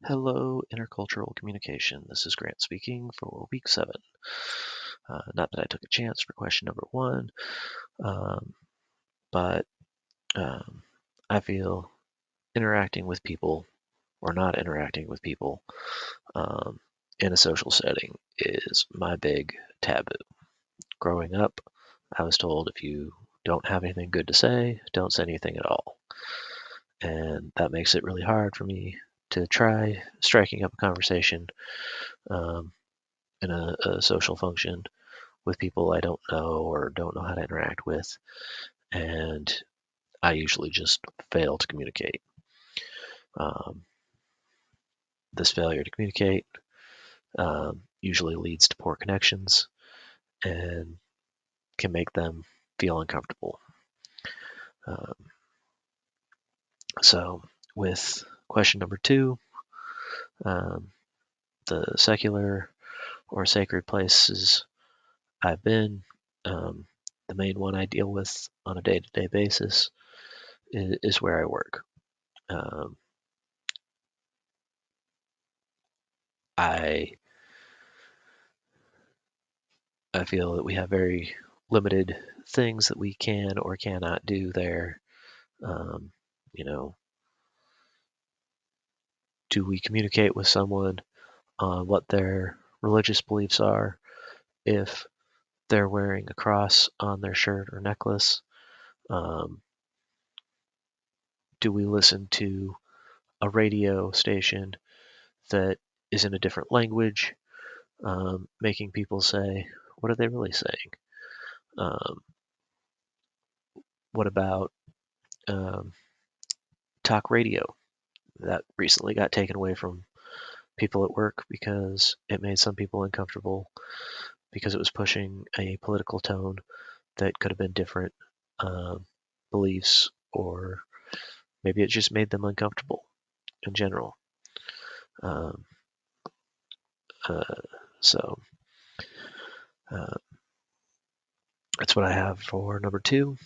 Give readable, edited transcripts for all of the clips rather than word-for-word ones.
Hello, intercultural communication. This is Grant speaking for week 7. Not that I took a chance for question number 1, um, but um, I feel interacting with people or not interacting with people um, in a social setting is my big taboo. Growing up, I was told if you don't have anything good to say, don't say anything at all. And that makes it really hard for me to try striking up a conversation um, in a social function with people I don't know or don't know how to interact with, and I usually just fail to communicate. Um, this failure to communicate usually leads to poor connections and can make them feel uncomfortable. Um, so, with question number 2, um, the secular or sacred places I've been, um, the main one I deal with on a day to day basis is where I work. Um, I I feel that we have very limited things that we can or cannot do there. Um, you know, do we communicate with someone on what their religious beliefs are if they're wearing a cross on their shirt or necklace? Um, do we listen to a radio station that is in a different language, making people say, what are they really saying? Um, what about um, talk radio that recently got taken away from people at work because it made some people uncomfortable because it was pushing a political tone that could have been different um, beliefs, or maybe it just made them uncomfortable in general. Um, uh, so uh, that's what I have for number 2.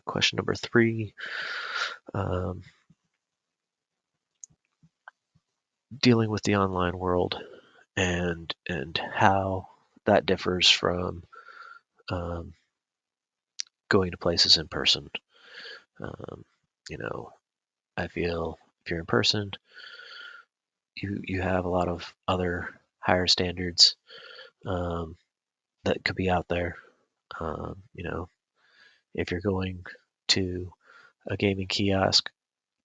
Question number 3, um, dealing with the online world and how that differs from um, going to places in person. Um, you know, I feel if you're in person, you have a lot of other higher standards um, that could be out there. If you're going to a gaming kiosk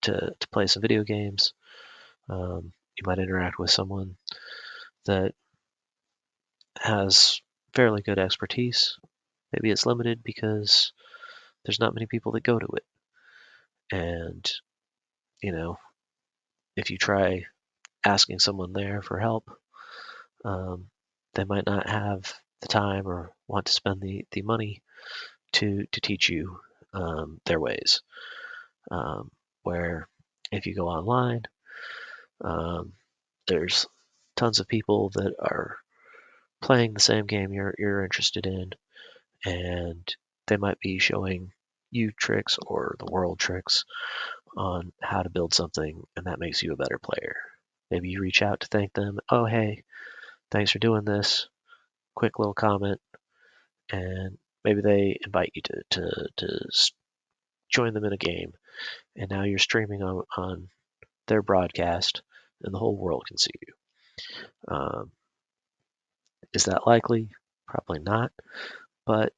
to play some video games, you might interact with someone that has fairly good expertise. Maybe it's limited because there's not many people that go to it. And, you know, if you try asking someone there for help, um, they might not have the time or want to spend the money to teach you their ways. Um, where if you go online, um, there's tons of people that are playing the same game you're interested in, and they might be showing you tricks or the world tricks on how to build something, and that makes you a better player. Maybe you reach out to thank them. Oh, hey, thanks for doing this. Quick little comment, and maybe they invite you to join them in a game, and now you're streaming on their broadcast, and the whole world can see you. Um, is that likely? Probably not, but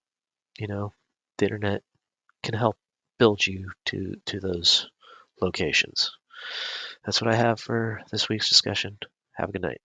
you know, the internet can help build you to those locations. That's what I have for this week's discussion. Have a good night.